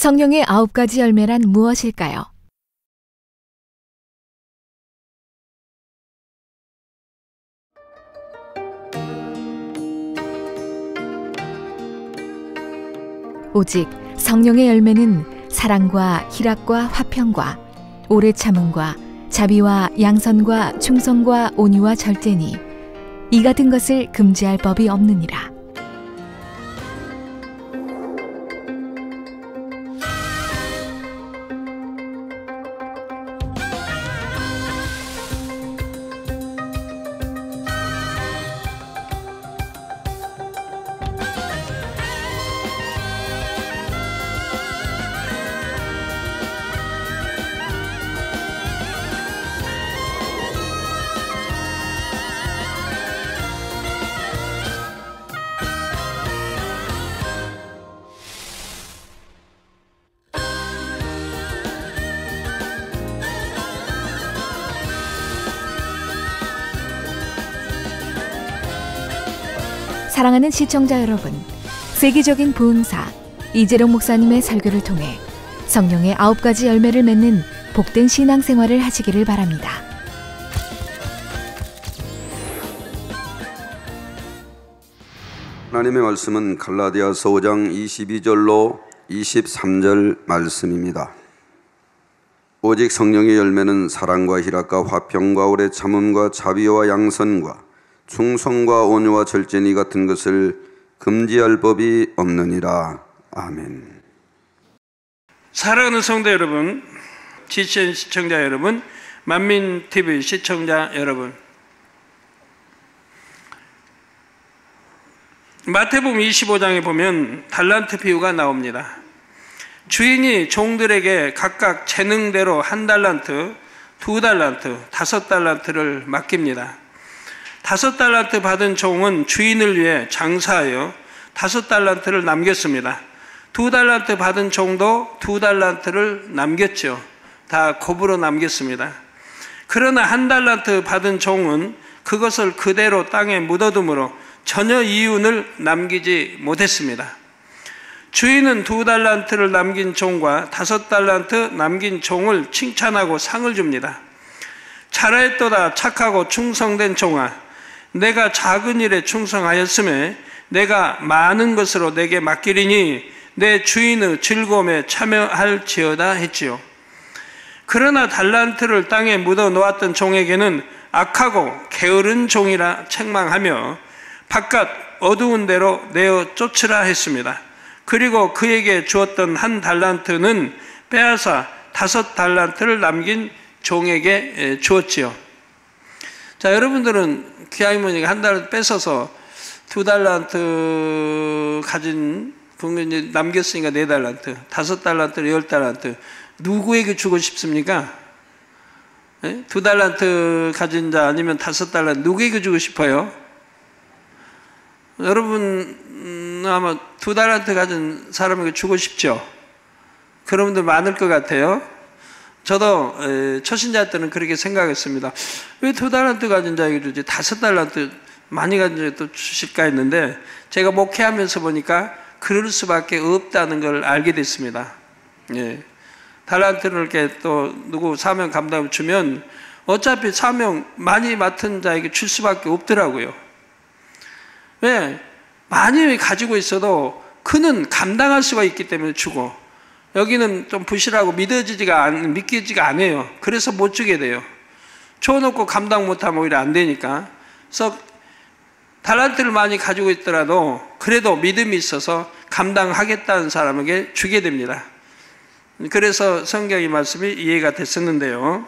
성령의 9가지 열매란 무엇일까요? 오직 성령의 열매는 사랑과 희락과 화평과 오래 참음과 자비와 양선과 충성과 온유와 절제니 이 같은 것을 금지할 법이 없느니라. 사랑하는 시청자 여러분, 세계적인 부흥사 이재룡 목사님의 설교를 통해 성령의 9가지 열매를 맺는 복된 신앙생활을 하시기를 바랍니다. 하나님의 말씀은 갈라디아서 5장 22절로 23절 말씀입니다. 오직 성령의 열매는 사랑과 희락과 화평과 오래 참음과 자비와 양선과 충성과 온유와 절제니 같은 것을 금지할 법이 없느니라. 아멘. 사랑하는 성도 여러분, GCN 시청자 여러분, 만민TV 시청자 여러분, 마태복음 25장에 보면 달란트 비유가 나옵니다. 주인이 종들에게 각각 재능대로 1달란트, 2달란트, 5달란트를 맡깁니다. 5달란트 받은 종은 주인을 위해 장사하여 5달란트를 남겼습니다. 2달란트 받은 종도 2달란트를 남겼죠. 다 곱으로 남겼습니다. 그러나 1달란트 받은 종은 그것을 그대로 땅에 묻어둠으로 전혀 이윤을 남기지 못했습니다. 주인은 2달란트를 남긴 종과 5달란트 남긴 종을 칭찬하고 상을 줍니다. 잘하였도다 착하고 충성된 종아, 내가 작은 일에 충성하였음에 내가 많은 것으로 내게 맡기리니 내 주인의 즐거움에 참여할지어다 했지요. 그러나 달란트를 땅에 묻어 놓았던 종에게는 악하고 게으른 종이라 책망하며 바깥 어두운 데로 내어 쫓으라 했습니다. 그리고 그에게 주었던 1달란트는 빼앗아 5달란트를 남긴 종에게 주었지요. 자, 여러분들은 귀하이머니가 1달란트 뺏어서 2달란트 가진 분명히 이제 남겼으니까 4달란트, 5달란트, 10달란트 누구에게 주고 싶습니까? 2달란트 가진 자 아니면 5달란트 누구에게 주고 싶어요? 여러분 아마 2달란트 가진 사람에게 주고 싶죠? 그런 분들 많을 것 같아요. 저도 초신자 때는 그렇게 생각했습니다. 왜 2달란트 가진 자에게 주지 5달란트 많이 가진 자에게 또 주실까 했는데 제가 목회하면서 보니까 그럴 수밖에 없다는 걸 알게 됐습니다. 예. 달란트를 이렇게 또 누구 사명 감당을 주면 어차피 사명 많이 맡은 자에게 줄 수밖에 없더라고요. 왜? 많이 가지고 있어도 그는 감당할 수가 있기 때문에 주고, 여기는 좀 부실하고 믿기지가 않아요. 그래서 못 주게 돼요. 줘놓고 감당 못하면 오히려 안 되니까. 그래서 달란트를 많이 가지고 있더라도 그래도 믿음이 있어서 감당하겠다는 사람에게 주게 됩니다. 그래서 성경의 말씀이 이해가 됐었는데요.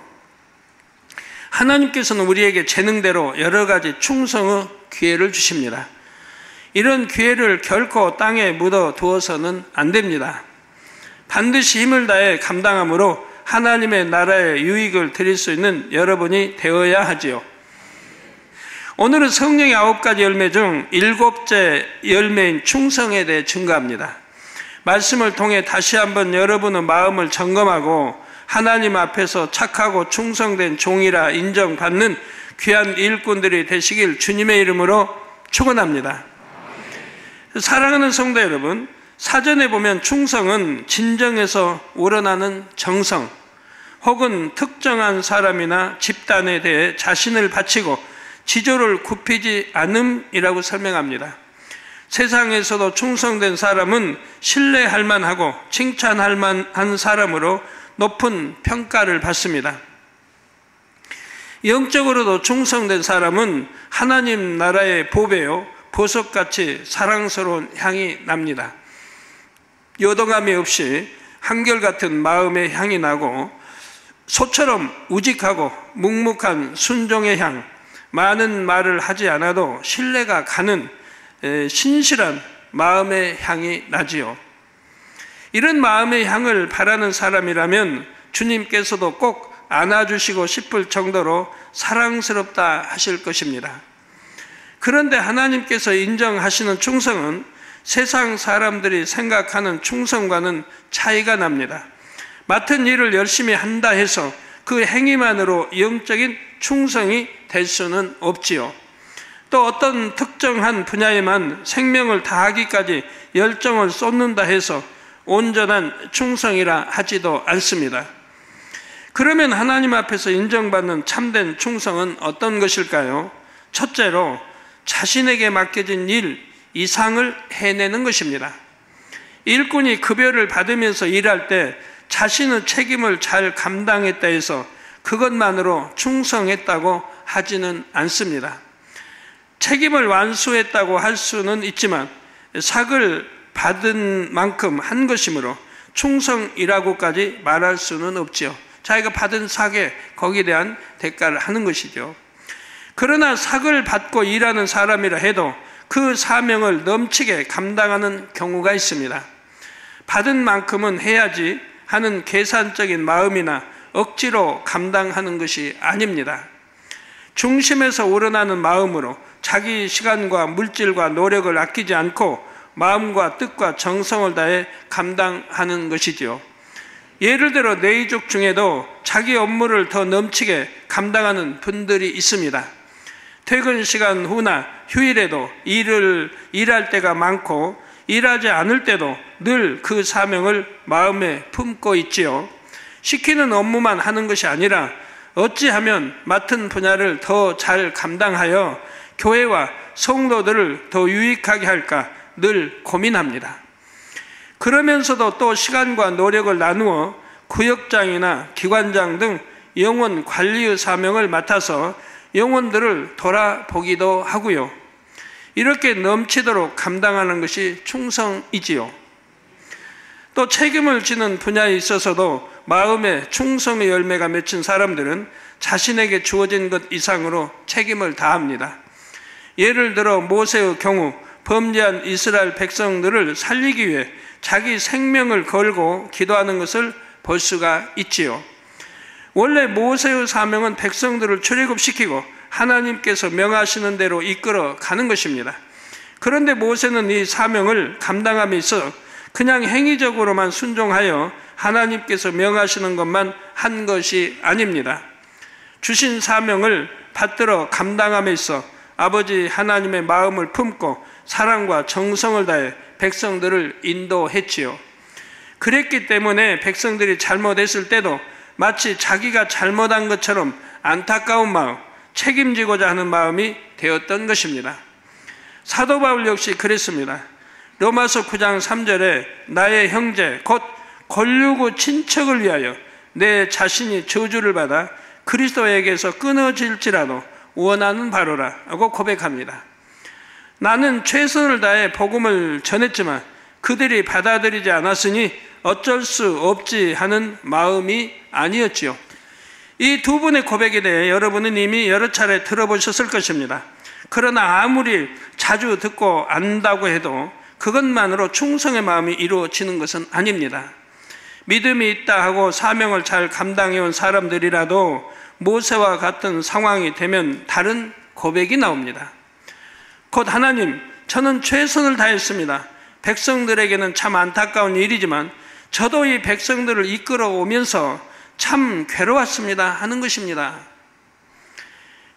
하나님께서는 우리에게 재능대로 여러 가지 충성의 기회를 주십니다. 이런 기회를 결코 땅에 묻어 두어서는 안 됩니다. 반드시 힘을 다해 감당함으로 하나님의 나라에 유익을 드릴 수 있는 여러분이 되어야 하지요. 오늘은 성령의 9가지 열매 중 7째 열매인 충성에 대해 증거합니다. 말씀을 통해 다시 한번 여러분의 마음을 점검하고 하나님 앞에서 착하고 충성된 종이라 인정받는 귀한 일꾼들이 되시길 주님의 이름으로 축원합니다. 사랑하는 성도 여러분, 사전에 보면 충성은 진정에서 우러나는 정성 혹은 특정한 사람이나 집단에 대해 자신을 바치고 지조를 굽히지 않음이라고 설명합니다. 세상에서도 충성된 사람은 신뢰할 만하고 칭찬할 만한 사람으로 높은 평가를 받습니다. 영적으로도 충성된 사람은 하나님 나라의 보배요 보석같이 사랑스러운 향이 납니다. 요동함이 없이 한결같은 마음의 향이 나고 소처럼 우직하고 묵묵한 순종의 향, 많은 말을 하지 않아도 신뢰가 가는 신실한 마음의 향이 나지요. 이런 마음의 향을 바라는 사람이라면 주님께서도 꼭 안아주시고 싶을 정도로 사랑스럽다 하실 것입니다. 그런데 하나님께서 인정하시는 충성은 세상 사람들이 생각하는 충성과는 차이가 납니다. 맡은 일을 열심히 한다 해서 그 행위만으로 영적인 충성이 될 수는 없지요. 또 어떤 특정한 분야에만 생명을 다하기까지 열정을 쏟는다 해서 온전한 충성이라 하지도 않습니다. 그러면 하나님 앞에서 인정받는 참된 충성은 어떤 것일까요? 첫째로 자신에게 맡겨진 일 이상을 해내는 것입니다. 일꾼이 급여를 받으면서 일할 때 자신의 책임을 잘 감당했다 해서 그것만으로 충성했다고 하지는 않습니다. 책임을 완수했다고 할 수는 있지만 삭을 받은 만큼 한 것이므로 충성이라고까지 말할 수는 없지요. 자기가 받은 삭에 거기에 대한 대가를 하는 것이죠. 그러나 삭을 받고 일하는 사람이라 해도 그 사명을 넘치게 감당하는 경우가 있습니다. 받은 만큼은 해야지 하는 계산적인 마음이나 억지로 감당하는 것이 아닙니다. 중심에서 우러나는 마음으로 자기 시간과 물질과 노력을 아끼지 않고 마음과 뜻과 정성을 다해 감당하는 것이지요. 예를 들어 내이족 중에도 자기 업무를 더 넘치게 감당하는 분들이 있습니다. 퇴근 시간 후나 휴일에도 일할 때가 많고 일하지 않을 때도 늘 그 사명을 마음에 품고 있지요. 시키는 업무만 하는 것이 아니라 어찌하면 맡은 분야를 더 잘 감당하여 교회와 성도들을 더 유익하게 할까 늘 고민합니다. 그러면서도 또 시간과 노력을 나누어 구역장이나 기관장 등 영혼 관리의 사명을 맡아서 영혼들을 돌아보기도 하고요. 이렇게 넘치도록 감당하는 것이 충성이지요. 또 책임을 지는 분야에 있어서도 마음에 충성의 열매가 맺힌 사람들은 자신에게 주어진 것 이상으로 책임을 다합니다. 예를 들어 모세의 경우 범죄한 이스라엘 백성들을 살리기 위해 자기 생명을 걸고 기도하는 것을 볼 수가 있지요. 원래 모세의 사명은 백성들을 출애굽시키고 하나님께서 명하시는 대로 이끌어 가는 것입니다. 그런데 모세는 이 사명을 감당함에 있어 그냥 행위적으로만 순종하여 하나님께서 명하시는 것만 한 것이 아닙니다. 주신 사명을 받들어 감당함에 있어 아버지 하나님의 마음을 품고 사랑과 정성을 다해 백성들을 인도했지요. 그랬기 때문에 백성들이 잘못했을 때도 마치 자기가 잘못한 것처럼 안타까운 마음, 책임지고자 하는 마음이 되었던 것입니다. 사도 바울 역시 그랬습니다. 로마서 9장 3절에 나의 형제 곧 권류고 친척을 위하여 내 자신이 저주를 받아 그리스도에게서 끊어질지라도 원하는 바로라 하고 고백합니다. 나는 최선을 다해 복음을 전했지만 그들이 받아들이지 않았으니 어쩔 수 없지 하는 마음이 아니었지요. 이 두 분의 고백에 대해 여러분은 이미 여러 차례 들어보셨을 것입니다. 그러나 아무리 자주 듣고 안다고 해도 그것만으로 충성의 마음이 이루어지는 것은 아닙니다. 믿음이 있다 하고 사명을 잘 감당해온 사람들이라도 모세와 같은 상황이 되면 다른 고백이 나옵니다. 곧 하나님, 저는 최선을 다했습니다. 백성들에게는 참 안타까운 일이지만 저도 이 백성들을 이끌어 오면서 참 괴로웠습니다 하는 것입니다.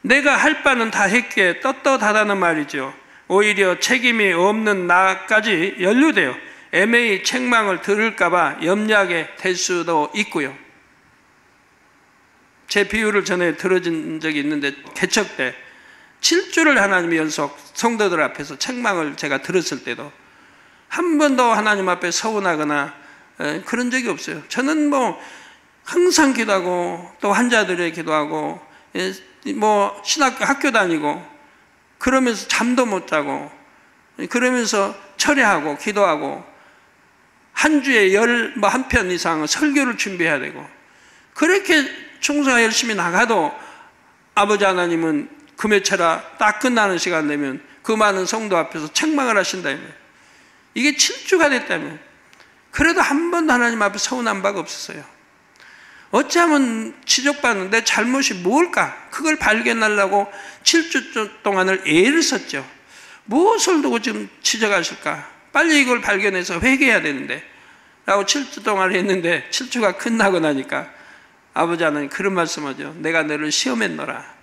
내가 할 바는 다 했기에 떳떳하다는 말이죠. 오히려 책임이 없는 나까지 연루되어 MA 책망을 들을까봐 염려하게 될 수도 있고요. 제 비유를 전에 들어준 적이 있는데, 개척 때 7주를 하나님 연속 성도들 앞에서 책망을 제가 들었을 때도 한 번도 하나님 앞에 서운하거나 그런 적이 없어요. 저는 뭐 항상 기도하고 또 환자들의 기도하고 뭐 신학교 학교 다니고 그러면서 잠도 못 자고 그러면서 철회하고 기도하고 한 주에 11편 이상 설교를 준비해야 되고 그렇게 충성하게 열심히 나가도 아버지 하나님은 금요철아 딱 끝나는 시간 되면 그 많은 성도 앞에서 책망을 하신다며. 이게 7주가 됐다며. 그래도 한 번도 하나님 앞에 서운한 바가 없었어요. 어찌하면 지적받는 내 잘못이 뭘까? 그걸 발견하려고 7주 동안을 애를 썼죠. 무엇을 두고 지금 지적하실까? 빨리 이걸 발견해서 회개해야 되는데 라고 7주 동안 했는데 7주가 끝나고 나니까 아버지 하나님 그런 말씀하죠. 내가 너를 시험했노라.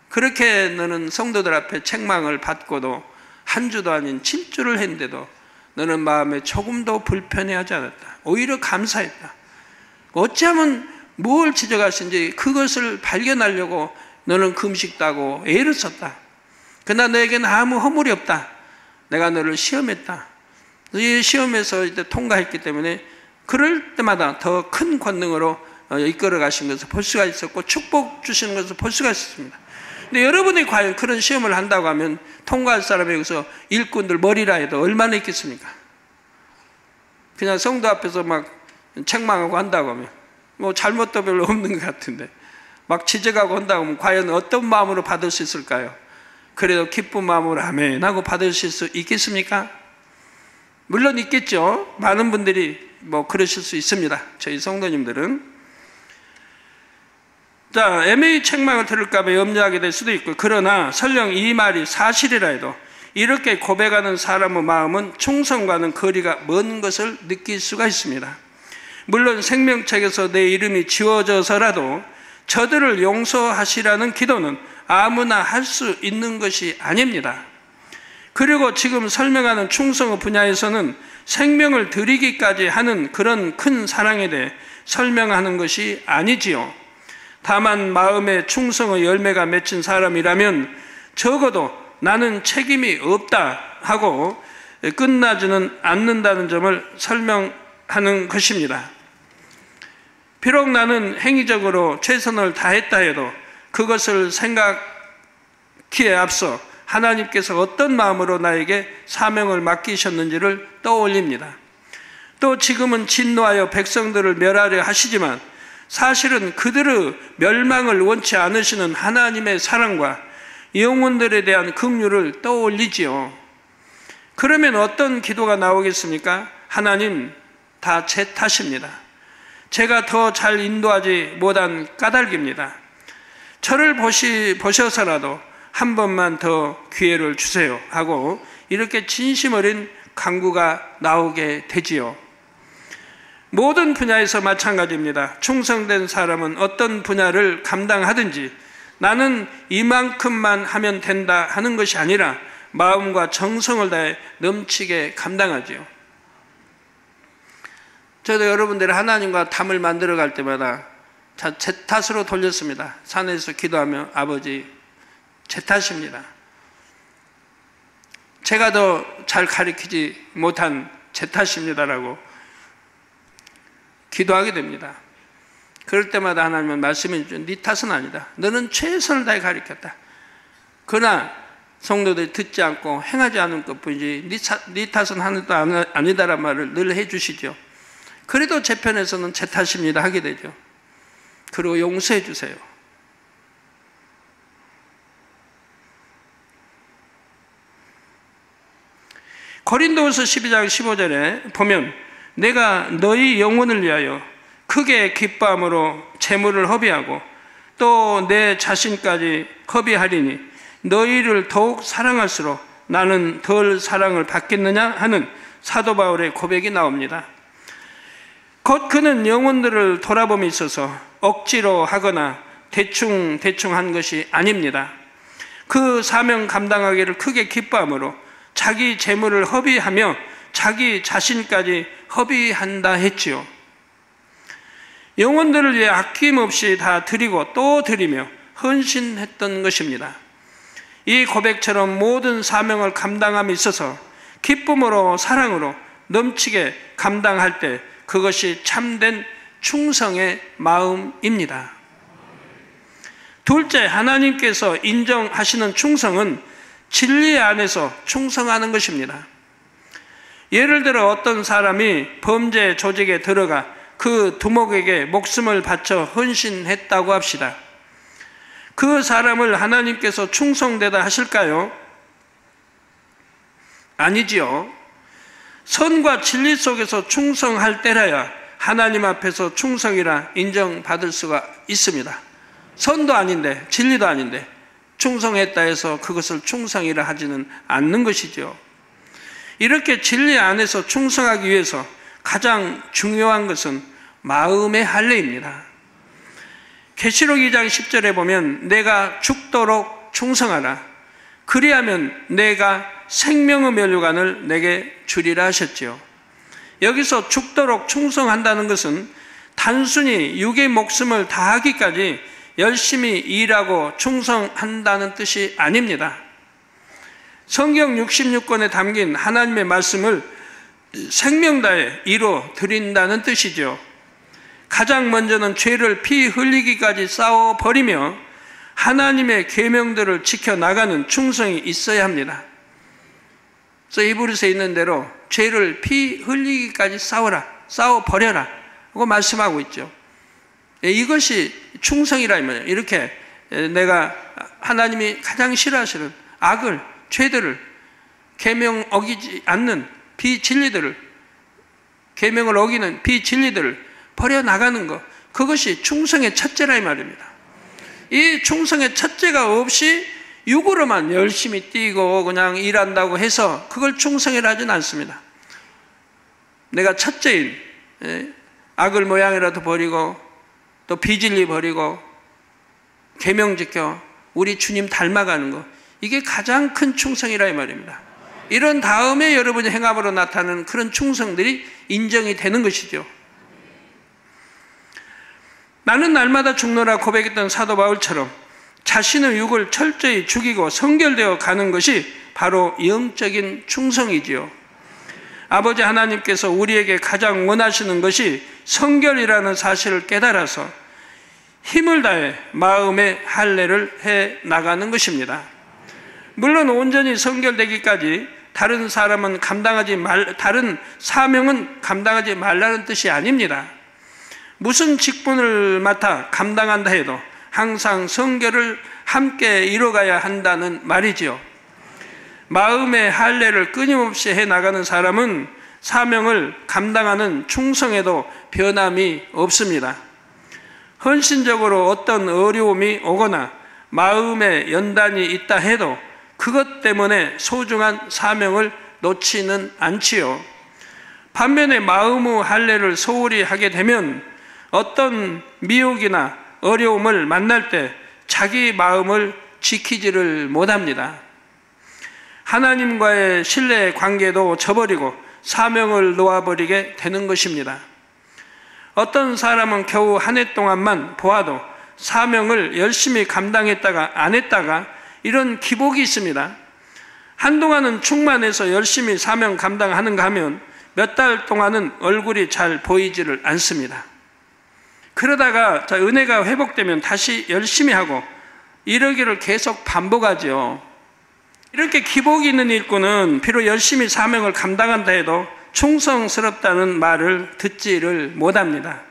그렇게 너는 성도들 앞에 책망을 받고도 한 주도 아닌 7주를 했는데도 너는 마음에 조금도 불편해하지 않았다. 오히려 감사했다. 어찌하면 뭘 지적하신지 그것을 발견하려고 너는 금식도 하고 애를 썼다. 그러나 너에게는 아무 허물이 없다. 내가 너를 시험했다. 이 시험에서 이제 통과했기 때문에 그럴 때마다 더 큰 권능으로 이끌어 가신 것을 볼 수가 있었고 축복 주시는 것을 볼 수가 있었습니다. 근데 여러분이 과연 그런 시험을 한다고 하면 통과할 사람이 여기서 일꾼들 머리라 해도 얼마나 있겠습니까? 그냥 성도 앞에서 막 책망하고 한다고 하면 뭐 잘못도 별로 없는 것 같은데 막 지적하고 한다고 하면 과연 어떤 마음으로 받을 수 있을까요? 그래도 기쁜 마음으로 아멘 하고 받으실 수 있겠습니까? 물론 있겠죠. 많은 분들이 뭐 그러실 수 있습니다. 저희 성도님들은. 자, MA 책망을 들을까봐 염려하게 될 수도 있고, 그러나 설령 이 말이 사실이라 해도 이렇게 고백하는 사람의 마음은 충성과는 거리가 먼 것을 느낄 수가 있습니다. 물론 생명책에서 내 이름이 지워져서라도 저들을 용서하시라는 기도는 아무나 할 수 있는 것이 아닙니다. 그리고 지금 설명하는 충성의 분야에서는 생명을 드리기까지 하는 그런 큰 사랑에 대해 설명하는 것이 아니지요. 다만 마음의 충성의 열매가 맺힌 사람이라면 적어도 나는 책임이 없다 하고 끝나지는 않는다는 점을 설명하는 것입니다. 비록 나는 행위적으로 최선을 다했다 해도 그것을 생각기에 앞서 하나님께서 어떤 마음으로 나에게 사명을 맡기셨는지를 떠올립니다. 또 지금은 진노하여 백성들을 멸하려 하시지만 사실은 그들의 멸망을 원치 않으시는 하나님의 사랑과 영혼들에 대한 긍휼을 떠올리지요. 그러면 어떤 기도가 나오겠습니까? 하나님, 다 제 탓입니다. 제가 더 잘 인도하지 못한 까닭입니다. 저를 보셔서라도 한 번만 더 기회를 주세요 하고 이렇게 진심 어린 간구가 나오게 되지요. 모든 분야에서 마찬가지입니다. 충성된 사람은 어떤 분야를 감당하든지 나는 이만큼만 하면 된다 하는 것이 아니라 마음과 정성을 다해 넘치게 감당하지요. 저도 여러분들이 하나님과 담을 만들어 갈 때마다 제 탓으로 돌렸습니다. 산에서 기도하며 아버지 제 탓입니다. 제가 더 잘 가르치지 못한 제 탓입니다라고 기도하게 됩니다. 그럴 때마다 하나님은 말씀해 주죠. 네 탓은 아니다. 너는 최선을 다해 가르쳤다. 그러나 성도들이 듣지 않고 행하지 않은 것뿐이지 네 탓은 하나도 아니다란 말을 늘 해주시죠. 그래도 제 편에서는 제 탓입니다 하게 되죠. 그리고 용서해 주세요. 고린도후서 12장 15절에 보면 내가 너희 영혼을 위하여 크게 기뻐함으로 재물을 허비하고 또 내 자신까지 허비하리니 너희를 더욱 사랑할수록 나는 덜 사랑을 받겠느냐 하는 사도 바울의 고백이 나옵니다. 곧 그는 영혼들을 돌아봄에 있어서 억지로 하거나 대충 한 것이 아닙니다. 그 사명 감당하기를 크게 기뻐함으로 자기 재물을 허비하며 자기 자신까지 허비한다 했지요. 영혼들을 위해 아낌없이 다 드리고 또 드리며 헌신했던 것입니다. 이 고백처럼 모든 사명을 감당함에 있어서 기쁨으로 사랑으로 넘치게 감당할 때 그것이 참된 충성의 마음입니다. 둘째, 하나님께서 인정하시는 충성은 진리 안에서 충성하는 것입니다. 예를 들어 어떤 사람이 범죄 조직에 들어가 그 두목에게 목숨을 바쳐 헌신했다고 합시다. 그 사람을 하나님께서 충성되다 하실까요? 아니지요. 선과 진리 속에서 충성할 때라야 하나님 앞에서 충성이라 인정받을 수가 있습니다. 선도 아닌데 진리도 아닌데 충성했다 해서 그것을 충성이라 하지는 않는 것이죠. 이렇게 진리 안에서 충성하기 위해서 가장 중요한 것은 마음의 할례입니다. 계시록 2장 10절에 보면 내가 죽도록 충성하라. 그리하면 내가 생명의 면류관을 내게 주리라 하셨지요. 여기서 죽도록 충성한다는 것은 단순히 육의 목숨을 다하기까지 열심히 일하고 충성한다는 뜻이 아닙니다. 성경 66권에 담긴 하나님의 말씀을 생명 다해 이루 드린다는 뜻이죠. 가장 먼저는 죄를 피 흘리기까지 싸워 버리며 하나님의 계명들을 지켜나가는 충성이 있어야 합니다. 그래서 히브리서에 있는 대로 죄를 피 흘리기까지 싸워라, 싸워 버려라 하고 말씀하고 있죠. 이것이 충성이라 이 말이에요. 이렇게 내가 하나님이 가장 싫어하시는 악을, 죄들을, 계명 어기지 않는 비진리들을, 계명을 어기는 비진리들을 버려나가는 것, 그것이 충성의 첫째라 이 말입니다. 이 충성의 첫째가 없이 육으로만 열심히 뛰고 그냥 일한다고 해서 그걸 충성이라 하진 않습니다. 내가 첫째인 악을 모양이라도 버리고 또 비진리 버리고 계명 지켜 우리 주님 닮아가는 것, 이게 가장 큰 충성이라 이 말입니다. 이런 다음에 여러분의 행함으로 나타나는 그런 충성들이 인정이 되는 것이죠. 나는 날마다 죽노라 고백했던 사도 바울처럼 자신의 육을 철저히 죽이고 성결되어 가는 것이 바로 영적인 충성이지요. 아버지 하나님께서 우리에게 가장 원하시는 것이 성결이라는 사실을 깨달아서 힘을 다해 마음의 할례를 해 나가는 것입니다. 물론 온전히 성결되기까지 다른 사명은 감당하지 말라는 뜻이 아닙니다. 무슨 직분을 맡아 감당한다 해도 항상 성결을 함께 이뤄가야 한다는 말이지요. 마음의 할례를 끊임없이 해나가는 사람은 사명을 감당하는 충성에도 변함이 없습니다. 헌신적으로 어떤 어려움이 오거나 마음의 연단이 있다 해도 그것 때문에 소중한 사명을 놓지는 않지요. 반면에 마음의 할례를 소홀히 하게 되면 어떤 미혹이나 어려움을 만날 때 자기 마음을 지키지를 못합니다. 하나님과의 신뢰 관계도 저버리고 사명을 놓아버리게 되는 것입니다. 어떤 사람은 겨우 한 해 동안만 보아도 사명을 열심히 감당했다가 안 했다가 이런 기복이 있습니다. 한동안은 충만해서 열심히 사명 감당하는가 하면 몇 달 동안은 얼굴이 잘 보이지를 않습니다. 그러다가 은혜가 회복되면 다시 열심히 하고 이러기를 계속 반복하죠. 이렇게 기복이 있는 일꾼은 비록 열심히 사명을 감당한다 해도 충성스럽다는 말을 듣지를 못합니다.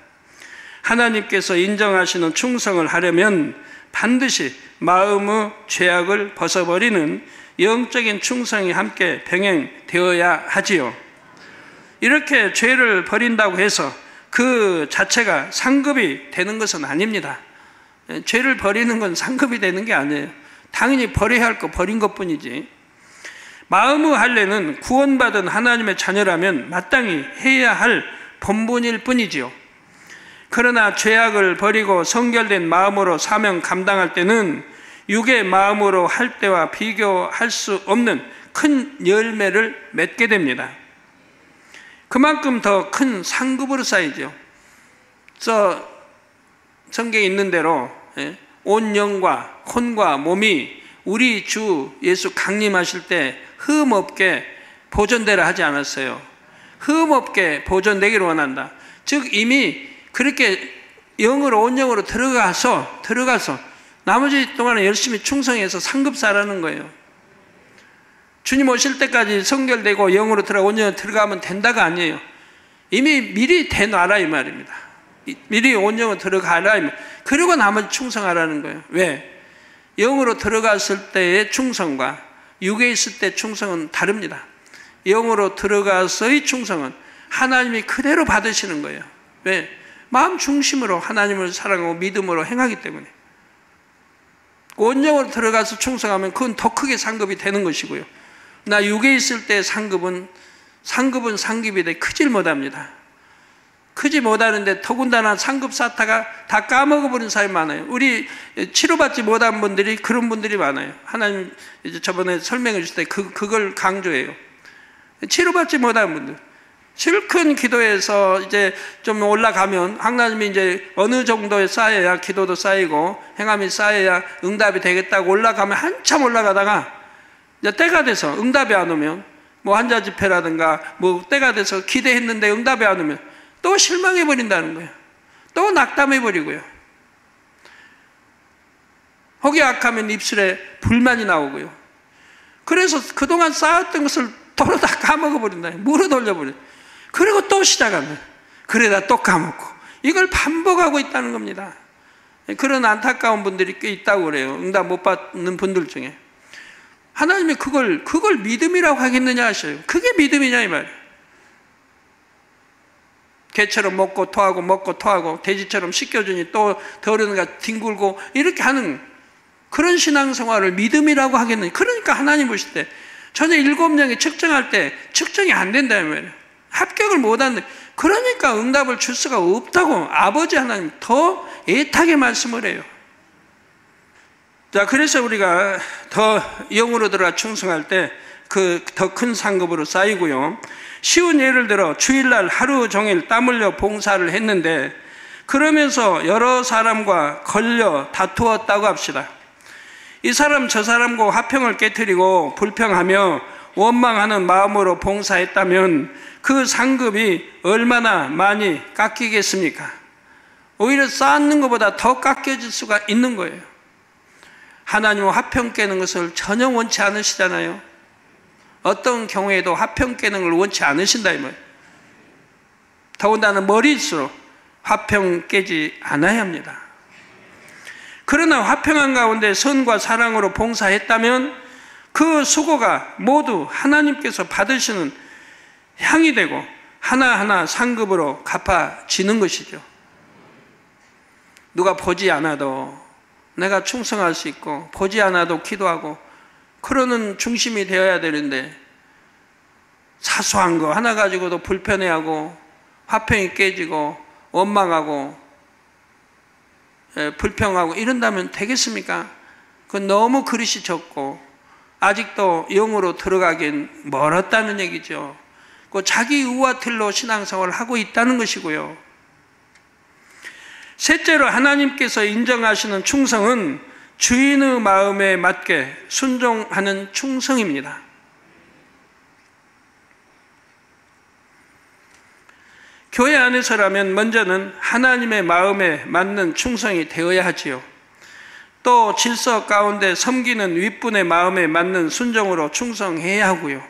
하나님께서 인정하시는 충성을 하려면 반드시 마음의 죄악을 벗어버리는 영적인 충성이 함께 병행되어야 하지요. 이렇게 죄를 버린다고 해서 그 자체가 상급이 되는 것은 아닙니다. 죄를 버리는 건 상급이 되는 게 아니에요. 당연히 버려야 할 거 버린 것뿐이지. 마음의 할례는 구원받은 하나님의 자녀라면 마땅히 해야 할 본분일 뿐이지요. 그러나 죄악을 버리고 성결된 마음으로 사명 감당할 때는 육의 마음으로 할 때와 비교할 수 없는 큰 열매를 맺게 됩니다. 그만큼 더 큰 상급으로 쌓이죠. 성경에 있는 대로 온 영과 혼과 몸이 우리 주 예수 강림하실 때 흠 없게 보존되라 하지 않았어요. 흠 없게 보존되기를 원한다. 즉 이미 그렇게 영으로 온 영으로 들어가서 나머지 동안에 열심히 충성해서 상급사라는 거예요. 주님 오실 때까지 성결되고 영으로 들어가 온 영으로 들어가면 된다가 아니에요. 이미 미리 대놔라 이 말입니다. 미리 온 영으로 들어가라 이 말. 그리고 나머지 충성하라는 거예요. 왜? 영으로 들어갔을 때의 충성과 육에 있을 때 충성은 다릅니다. 영으로 들어가서의 충성은 하나님이 그대로 받으시는 거예요. 왜? 마음 중심으로 하나님을 사랑하고 믿음으로 행하기 때문에. 온영으로 들어가서 충성하면 그건 더 크게 상급이 되는 것이고요. 나 육에 있을 때 상급이 돼 크질 못합니다. 크지 못하는데 더군다나 상급 쌓다가 다 까먹어버린 사람이 많아요. 우리 치료받지 못한 분들이 그런 분들이 많아요. 하나님 이제 저번에 설명해 주실 때 그걸 강조해요. 치료받지 못한 분들. 실컷 기도해서 이제 좀 올라가면 하나님이 이제 어느 정도에 쌓여야 기도도 쌓이고 행함이 쌓여야 응답이 되겠다고 올라가면 한참 올라가다가 이제 때가 돼서 응답이 안 오면 뭐 환자 집회라든가 뭐 때가 돼서 기대했는데 응답이 안 오면 또 실망해 버린다는 거예요. 또 낙담해 버리고요. 혹이 악하면 입술에 불만이 나오고요. 그래서 그동안 쌓았던 것을 도로 다 까먹어 버린다. 물어 돌려 버려. 그리고 또 시작하면 그러다 또 까먹고 이걸 반복하고 있다는 겁니다. 그런 안타까운 분들이 꽤 있다고 그래요. 응답 못 받는 분들 중에. 하나님이 그걸 믿음이라고 하겠느냐 하셔요. 그게 믿음이냐 이 말이에요. 개처럼 먹고 토하고 돼지처럼 씻겨주니 또 더러운가 뒹굴고 이렇게 하는 그런 신앙생활을 믿음이라고 하겠느냐. 그러니까 하나님 보실 때 전혀 7명이 측정할 때 측정이 안 된다 이 말이에요. 합격을 못하는데 그러니까 응답을 줄 수가 없다고 아버지 하나님 더 애타게 말씀을 해요. 자, 그래서 우리가 더 영으로 들어가 충성할 때 그 더 큰 상급으로 쌓이고요. 쉬운 예를 들어 주일날 하루 종일 땀 흘려 봉사를 했는데 그러면서 여러 사람과 걸려 다투었다고 합시다. 이 사람 저 사람과 화평을 깨트리고 불평하며 원망하는 마음으로 봉사했다면 그 상급이 얼마나 많이 깎이겠습니까? 오히려 쌓는 것보다 더 깎여질 수가 있는 거예요. 하나님은 화평 깨는 것을 전혀 원치 않으시잖아요. 어떤 경우에도 화평 깨는 걸 원치 않으신다 이 말이에요. 더군다나 머리일수록 화평 깨지 않아야 합니다. 그러나 화평한 가운데 선과 사랑으로 봉사했다면 그 수고가 모두 하나님께서 받으시는 향이 되고 하나하나 상급으로 갚아지는 것이죠. 누가 보지 않아도 내가 충성할 수 있고 보지 않아도 기도하고 그러는 중심이 되어야 되는데 사소한 거 하나 가지고도 불편해하고 화평이 깨지고 원망하고 불평하고 이런다면 되겠습니까? 그건 너무 그릇이 적고 아직도 영으로 들어가긴 멀었다는 얘기죠. 그 자기 의와 틀로 신앙생활을 하고 있다는 것이고요. 셋째로 하나님께서 인정하시는 충성은 주인의 마음에 맞게 순종하는 충성입니다. 교회 안에서라면 먼저는 하나님의 마음에 맞는 충성이 되어야 하지요. 또 질서 가운데 섬기는 윗분의 마음에 맞는 순종으로 충성해야 하고요.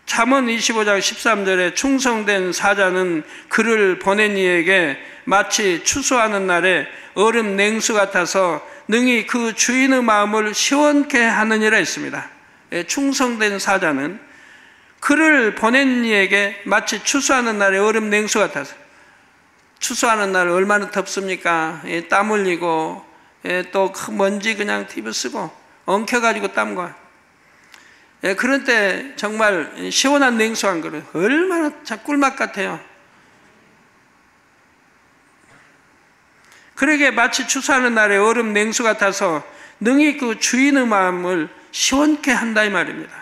잠언 25장 13절에 충성된 사자는 그를 보낸 이에게 마치 추수하는 날에 얼음 냉수 같아서 능히 그 주인의 마음을 시원케 하느니라 했습니다. 충성된 사자는 그를 보낸 이에게 마치 추수하는 날에 얼음 냉수 같아서. 추수하는 날 얼마나 덥습니까? 땀 흘리고 또 먼지 그냥 뒤집어쓰고 엉켜가지고 땀과 그런 때 정말 시원한 냉수 한 그릇 얼마나 참 꿀맛 같아요. 그러게 마치 추수하는 날에 얼음 냉수 같아서 능히 그 주인의 마음을 시원케 한다 이 말입니다.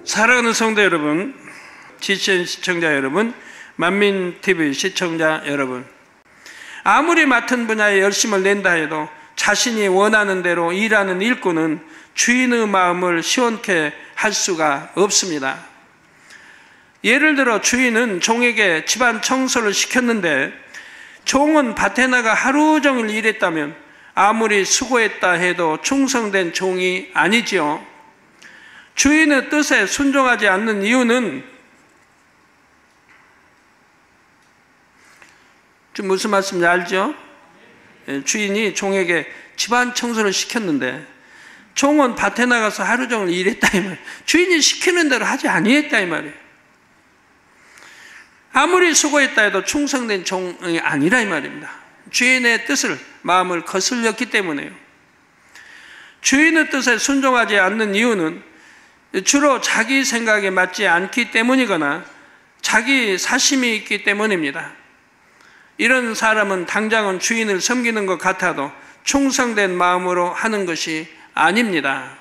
사랑하는 성도 여러분, GCN 시청자 여러분, 만민TV 시청자 여러분, 아무리 맡은 분야에 열심을 낸다 해도 자신이 원하는 대로 일하는 일꾼은 주인의 마음을 시원케 할 수가 없습니다. 예를 들어 주인은 종에게 집안 청소를 시켰는데 종은 밭에 나가 하루 종일 일했다면 아무리 수고했다 해도 충성된 종이 아니지요. 주인의 뜻에 순종하지 않는 이유는 좀 무슨 말씀인지 알죠? 주인이 종에게 집안 청소를 시켰는데 종은 밭에 나가서 하루 종일 일했다 이 말이에요. 주인이 시키는 대로 하지 아니했다 이 말이에요. 아무리 수고했다 해도 충성된 종이 아니라 이 말입니다. 주인의 뜻을, 마음을 거슬렸기 때문에요. 주인의 뜻에 순종하지 않는 이유는 주로 자기 생각에 맞지 않기 때문이거나 자기 사심이 있기 때문입니다. 이런 사람은 당장은 주인을 섬기는 것 같아도 충성된 마음으로 하는 것이 아닙니다.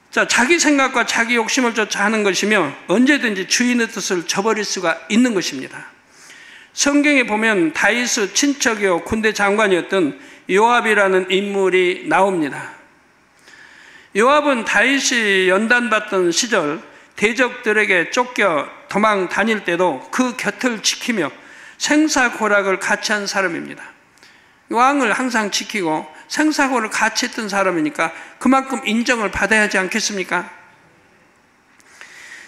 자, 자기 생각과 자기 욕심을 쫓아 하는 것이며 언제든지 주인의 뜻을 저버릴 수가 있는 것입니다. 성경에 보면 다윗의 친척이요 군대 장관이었던 요압이라는 인물이 나옵니다. 요압은 다윗이 연단받던 시절 대적들에게 쫓겨 도망 다닐 때도 그 곁을 지키며 생사고락을 같이 한 사람입니다. 왕을 항상 지키고 생사고를 같이 했던 사람이니까 그만큼 인정을 받아야 하지 않겠습니까?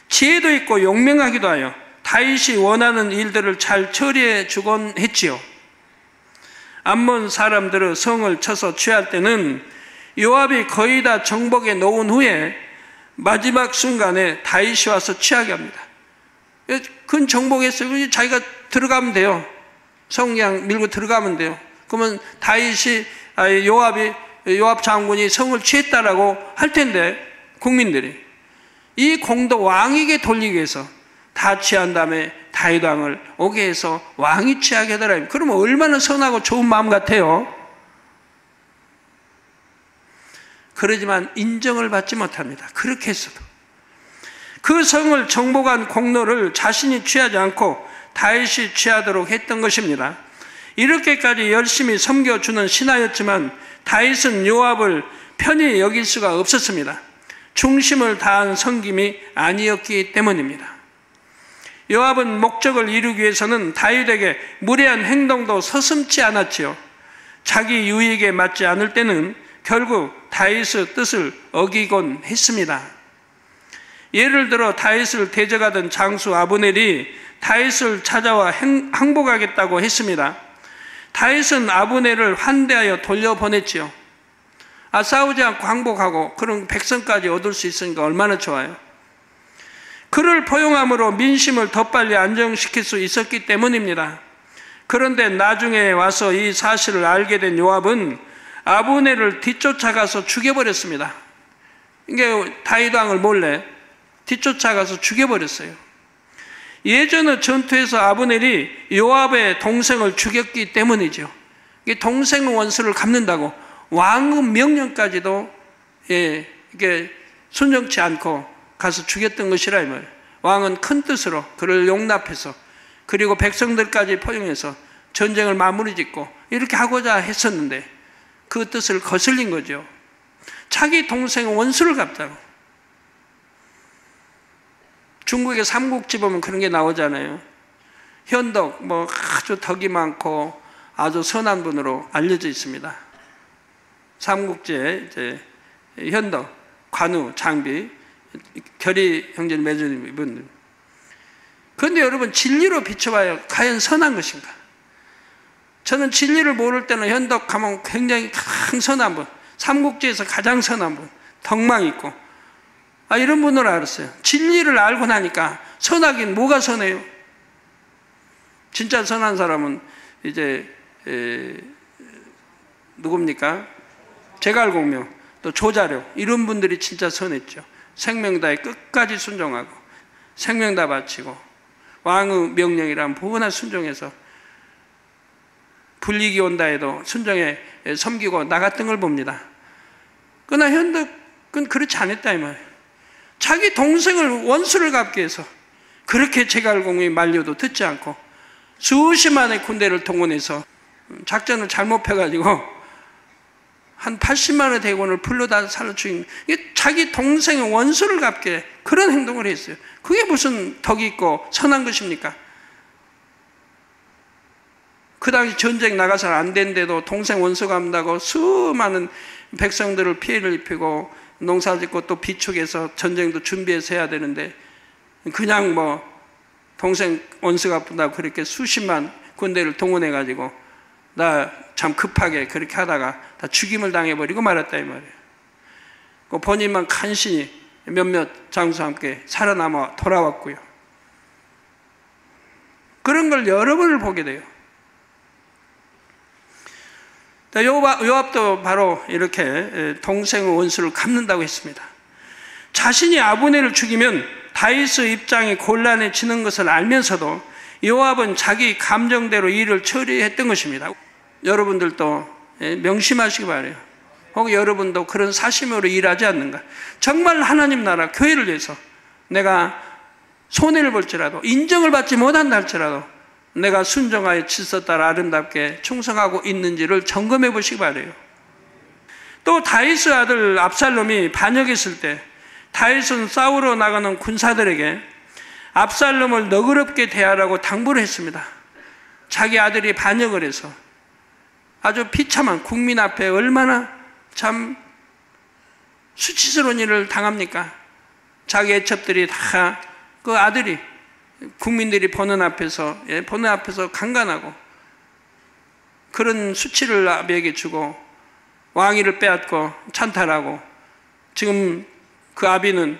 지혜도 있고 용맹하기도 하여 다윗이 원하는 일들을 잘 처리해 주곤 했지요. 암몬 사람들의 성을 쳐서 취할 때는 요압이 거의 다 정복에 놓은 후에 마지막 순간에 다윗이 와서 취하게 합니다. 그건 정복했어요. 자기가 들어가면 돼요. 성냥 밀고 들어가면 돼요. 그러면 다윗이 요압 장군이 성을 취했다라고 할 텐데 국민들이 이 공도 왕에게 돌리기 위해서 다 취한 다음에 다윗 왕을 오게 해서 왕이 취하게 하더라. 그러면 얼마나 선하고 좋은 마음 같아요. 그러지만 인정을 받지 못합니다. 그렇게 했어도 그 성을 정복한 공로를 자신이 취하지 않고 다윗이 취하도록 했던 것입니다. 이렇게까지 열심히 섬겨주는 신하였지만 다윗은 요압을 편히 여길 수가 없었습니다. 중심을 다한 섬김이 아니었기 때문입니다. 요압은 목적을 이루기 위해서는 다윗에게 무례한 행동도 서슴지 않았지요. 자기 유익에 맞지 않을 때는 결국 다윗의 뜻을 어기곤 했습니다. 예를 들어 다윗을 대적하던 장수 아브넬이 다윗을 찾아와 항복하겠다고 했습니다. 다윗은 아브넬을 환대하여 돌려보냈지요. 싸우지 않고 항복하고 그런 백성까지 얻을 수 있으니까 얼마나 좋아요. 그를 포용함으로 민심을 더 빨리 안정시킬 수 있었기 때문입니다. 그런데 나중에 와서 이 사실을 알게 된 요압은 아브넬을 뒤쫓아가서 죽여버렸습니다. 이게 다윗 왕을 몰래 뒤쫓아가서 죽여버렸어요. 예전의 전투에서 아브넬이 요압의 동생을 죽였기 때문이죠. 이게 동생 원수를 갚는다고 왕의 명령까지도 이게 순종치 않고 가서 죽였던 것이라 이 말이에요. 왕은 큰 뜻으로 그를 용납해서 그리고 백성들까지 포용해서 전쟁을 마무리 짓고 이렇게 하고자 했었는데 그 뜻을 거슬린 거죠. 자기 동생 원수를 갚자고. 중국의 삼국지 보면 그런 게 나오잖아요. 현덕 아주 덕이 많고 아주 선한 분으로 알려져 있습니다. 삼국지에 이제 현덕, 관우, 장비, 결의 형제를 맺은 분들. 그런데 여러분 진리로 비춰봐요. 과연 선한 것인가? 저는 진리를 모를 때는 현덕 가면 굉장히 선한 분, 삼국지에서 가장 선한 분, 덕망 있고 이런 분으로 알았어요. 진리를 알고 나니까 선하긴 뭐가 선해요? 진짜 선한 사람은 이제 누굽니까? 제갈공명, 또 조자룡 이런 분들이 진짜 선했죠. 생명 다해 끝까지 순종하고 생명 다 바치고 왕의 명령이란 보거나 순종해서 불이익이 온다 해도 순종에 섬기고 나갔던 걸 봅니다. 그러나 현덕은 그렇지 않았다 이 말이에요. 자기 동생을 원수를 갚기 위해서 그렇게 제갈공이 말려도 듣지 않고 수십만의 군대를 동원해서 작전을 잘못 펴가지고 한 80만의 대군을 불러다 살려 죽인, 자기 동생의 원수를 갚게 그런 행동을 했어요. 그게 무슨 덕이 있고 선한 것입니까? 그 당시 전쟁 나가서는 안 된데도 동생 원수 갚는다고 수많은 백성들을 피해를 입히고 농사짓고 또 비축해서 전쟁도 준비해서 해야 되는데 그냥 뭐 동생 원수 갚는다고 그렇게 수십만 군대를 동원해 가지고 나 참 급하게 그렇게 하다가 다 죽임을 당해버리고 말았다 이 말이에요. 그 본인만 간신히 몇몇 장수와 함께 살아남아 돌아왔고요. 그런 걸 여러 번을 보게 돼요. 요압도 바로 이렇게 동생의 원수를 갚는다고 했습니다. 자신이 아브넬을 죽이면 다윗의 입장이 곤란해지는 것을 알면서도 요압은 자기 감정대로 일을 처리했던 것입니다. 여러분들도 명심하시기 바라요. 혹 여러분도 그런 사심으로 일하지 않는가? 정말 하나님 나라 교회를 위해서 내가 손해를 볼지라도 인정을 받지 못한다 할지라도 내가 순종하여 질서 따라 아름답게 충성하고 있는지를 점검해 보시기 바라요. 또 다윗의 아들 압살롬이 반역했을 때 다윗은 싸우러 나가는 군사들에게 압살롬을 너그럽게 대하라고 당부를 했습니다. 자기 아들이 반역을 해서 아주 비참한 국민 앞에 얼마나 참 수치스러운 일을 당합니까? 자기 애첩들이 다 그 아들이 국민들이 보는 앞에서 강간하고 그런 수치를 아비에게 주고 왕위를 빼앗고 찬탈하고 지금 그 아비는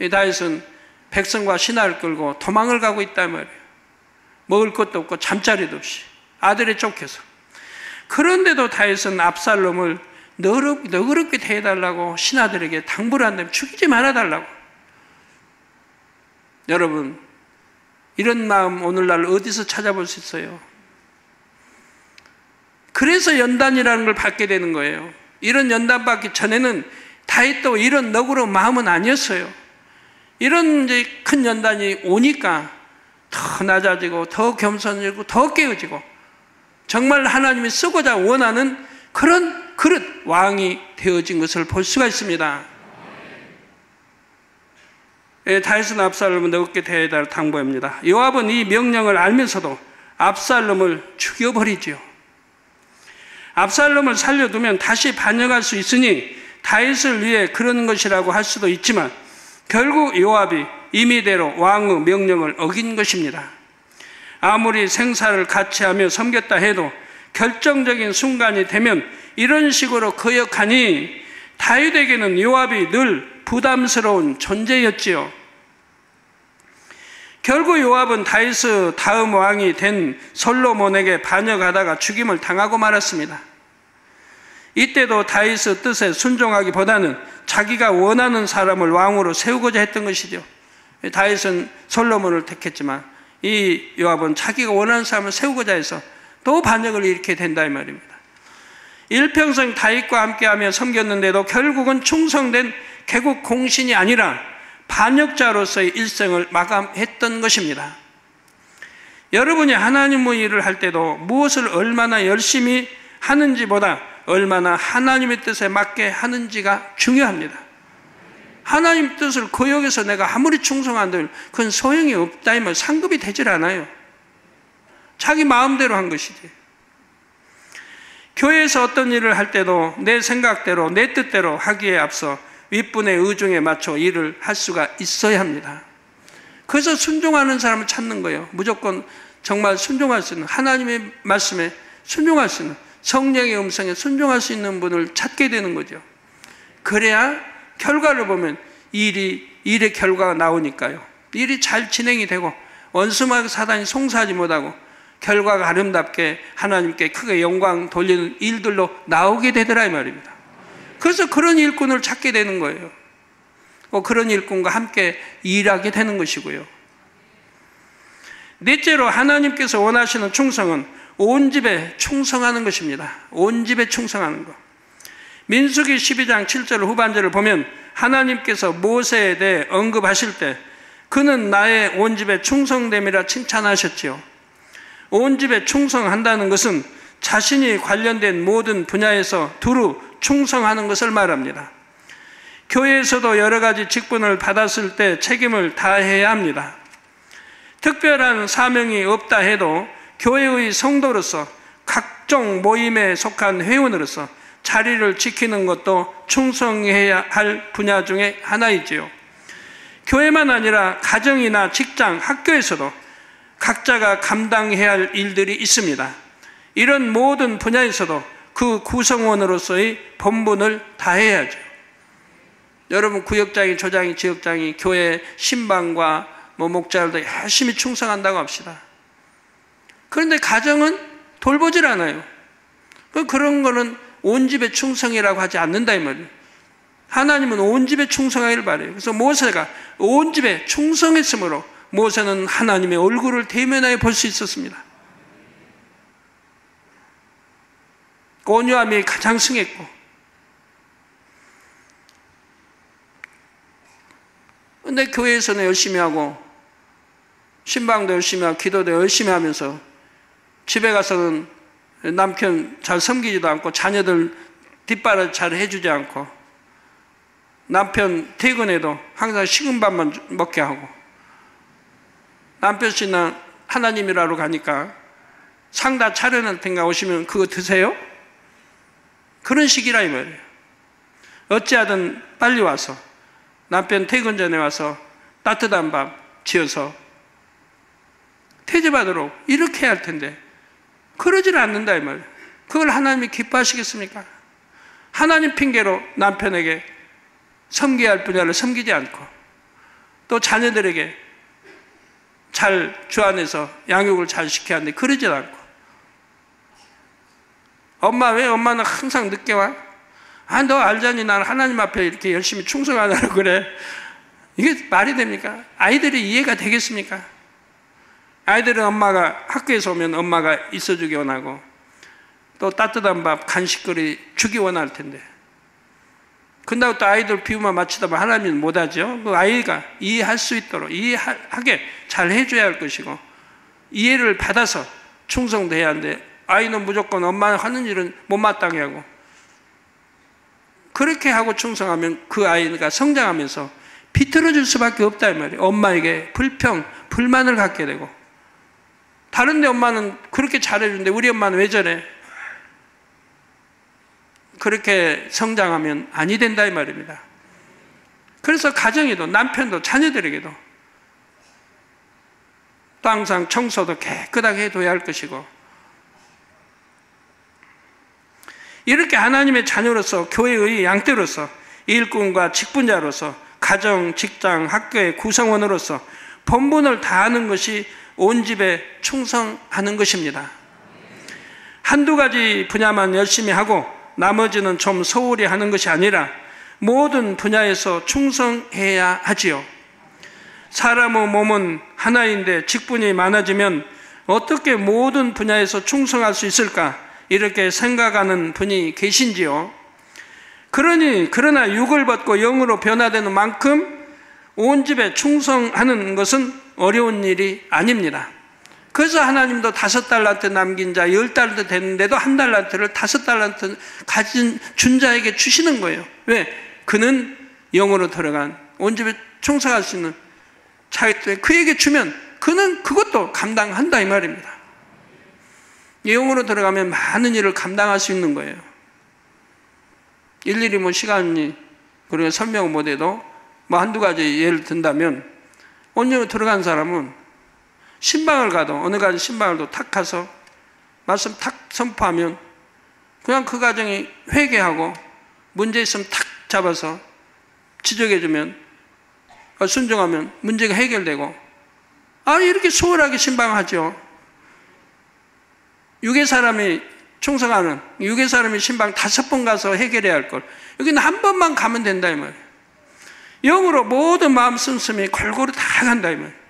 다윗은 백성과 신하를 끌고 도망을 가고 있단 말이에요. 먹을 것도 없고 잠자리도 없이 아들에 쫓겨서. 그런데도 다윗은 압살롬을 너그럽게 대해달라고 신하들에게 당부를 한다면 죽이지 말아달라고. 여러분 이런 마음 오늘날 어디서 찾아볼 수 있어요? 그래서 연단이라는 걸 받게 되는 거예요. 이런 연단 받기 전에는 다윗도 이런 너그러운 마음은 아니었어요. 이런 이제 큰 연단이 오니까 더 낮아지고 더 겸손해지고 더 깨어지고 정말 하나님이 쓰고자 원하는 그런 그릇 왕이 되어진 것을 볼 수가 있습니다. 다윗은 압살롬을 너그럽게 대해달라고 당부합니다. 요압은 이 명령을 알면서도 압살롬을 죽여버리죠. 압살롬을 살려두면 다시 반역할 수 있으니 다윗을 위해 그런 것이라고 할 수도 있지만 결국 요압이 임의대로 왕의 명령을 어긴 것입니다. 아무리 생사를 같이 하며 섬겼다 해도 결정적인 순간이 되면 이런 식으로 거역하니 다윗에게는 요압이 늘 부담스러운 존재였지요. 결국 요압은 다윗의 다음 왕이 된 솔로몬에게 반역하다가 죽임을 당하고 말았습니다. 이때도 다윗의 뜻에 순종하기보다는 자기가 원하는 사람을 왕으로 세우고자 했던 것이죠. 다윗은 솔로몬을 택했지만 이 요압은 자기가 원하는 사람을 세우고자 해서 또 반역을 일으키게 된다 이 말입니다. 일평생 다윗과 함께하며 섬겼는데도 결국은 충성된 개국 공신이 아니라 반역자로서의 일생을 마감했던 것입니다. 여러분이 하나님의 일을 할 때도 무엇을 얼마나 열심히 하는지보다 얼마나 하나님의 뜻에 맞게 하는지가 중요합니다. 하나님 뜻을 거역해서 내가 아무리 충성한들 그건 소용이 없다 이 말, 상급이 되질 않아요. 자기 마음대로 한 것이지. 교회에서 어떤 일을 할 때도 내 생각대로 내 뜻대로 하기에 앞서 윗분의 의중에 맞춰 일을 할 수가 있어야 합니다. 그래서 순종하는 사람을 찾는 거예요. 무조건 정말 순종할 수 있는, 하나님의 말씀에 순종할 수 있는, 성령의 음성에 순종할 수 있는 분을 찾게 되는 거죠. 그래야 결과를 보면 일의 결과가 나오니까요. 일이 잘 진행이 되고 원수마귀 사단이 송사하지 못하고 결과가 아름답게 하나님께 크게 영광 돌리는 일들로 나오게 되더라 이 말입니다. 그래서 그런 일꾼을 찾게 되는 거예요. 그런 일꾼과 함께 일하게 되는 것이고요. 넷째로 하나님께서 원하시는 충성은 온 집에 충성하는 것입니다. 온 집에 충성하는 것. 민수기 12장 7절 후반절을 보면 하나님께서 모세에 대해 언급하실 때 그는 나의 온 집에 충성됨이라 칭찬하셨지요. 온 집에 충성한다는 것은 자신이 관련된 모든 분야에서 두루 충성하는 것을 말합니다. 교회에서도 여러 가지 직분을 받았을 때 책임을 다해야 합니다. 특별한 사명이 없다 해도 교회의 성도로서 각종 모임에 속한 회원으로서 자리를 지키는 것도 충성해야 할 분야 중에 하나이지요. 교회만 아니라 가정이나 직장, 학교에서도 각자가 감당해야 할 일들이 있습니다. 이런 모든 분야에서도 그 구성원으로서의 본분을 다해야죠. 여러분 구역장이, 조장이, 지역장이 교회 신방과 목자들도 열심히 충성한다고 합시다. 그런데 가정은 돌보질 않아요. 그런 거는 온 집의 충성이라고 하지 않는다 이 말이에요. 하나님은 온 집에 충성하기를 바래요. 그래서 모세가 온 집에 충성했으므로 모세는 하나님의 얼굴을 대면하여 볼 수 있었습니다. 온유함이 가장 승했고, 근데 교회에서는 열심히 하고 신방도 열심히 하고 기도도 열심히 하면서 집에 가서는 남편 잘 섬기지도 않고 자녀들 뒷바라지 잘 해주지 않고 남편 퇴근해도 항상 식은 밥만 먹게 하고 남편 씨는 하나님이라로 가니까 상 다 차려놓을 텐가 오시면 그거 드세요? 그런 식이라 이 말이에요. 어찌하든 빨리 와서 남편 퇴근 전에 와서 따뜻한 밥 지어서 퇴직하도록 이렇게 해야 할 텐데 그러질 않는다 이 말이에요. 그걸 하나님이 기뻐하시겠습니까? 하나님 핑계로 남편에게 섬겨야 할 분야를 섬기지 않고 또 자녀들에게 잘 주안해서 양육을 잘 시켜야 하는데 그러지 않고 엄마 왜 엄마는 항상 늦게 와? 아, 너 알잖니 난 하나님 앞에 이렇게 열심히 충성하라고 그래. 이게 말이 됩니까? 아이들이 이해가 되겠습니까? 아이들은 엄마가 학교에서 오면 엄마가 있어주기 원하고 또 따뜻한 밥 간식거리 주기 원할 텐데 근다고 또 아이들 비유만 맞추다 보면 하나님은 못하죠. 그 아이가 이해할 수 있도록 이해하게 잘 해줘야 할 것이고 이해를 받아서 충성돼야 하는데 아이는 무조건 엄마가 하는 일은 못마땅해 하고 그렇게 하고 충성하면 그 아이가 성장하면서 비틀어질 수밖에 없다 이 말이에요. 엄마에게 불만을 갖게 되고 다른데 엄마는 그렇게 잘해주는데 우리 엄마는 왜 저래? 그렇게 성장하면 아니 된다 이 말입니다. 그래서 가정에도 남편도 자녀들에게도 또 항상 청소도 깨끗하게 해둬야 할 것이고 이렇게 하나님의 자녀로서 교회의 양떼로서 일꾼과 직분자로서 가정, 직장, 학교의 구성원으로서 본분을 다하는 것이 온 집에 충성하는 것입니다. 한두 가지 분야만 열심히 하고 나머지는 좀 소홀히 하는 것이 아니라 모든 분야에서 충성해야 하지요. 사람의 몸은 하나인데 직분이 많아지면 어떻게 모든 분야에서 충성할 수 있을까? 이렇게 생각하는 분이 계신지요. 그러나 육을 벗고 영으로 변화되는 만큼 온 집에 충성하는 것은 어려운 일이 아닙니다. 그래서 하나님도 5달란트 남긴 자 10달란트 됐는데도 1달란트를 5달란트 가진 준 자에게 주시는 거예요. 왜? 그는 영으로 들어간 온 집에 충성할 수 있는 자기 때문에 그에게 주면 그는 그것도 감당한다 이 말입니다. 영으로 들어가면 많은 일을 감당할 수 있는 거예요. 일일이 시간이 그리고 설명을 못해도 한두 가지 예를 든다면 온영으로 들어간 사람은 신방을 가도 어느 가지 신방을도 탁 가서 말씀 탁 선포하면 그냥 그 가정이 회개하고 문제 있으면 탁 잡아서 지적해주면 순종하면 문제가 해결되고 이렇게 수월하게 신방하죠. 육의 사람이 충성하는 육의 사람이 신방 5번 가서 해결해야 할 걸 여기는 한 번만 가면 된다 이 말이에요. 영으로 모든 마음 씀씀이 골고루 다 간다 이 말이에요.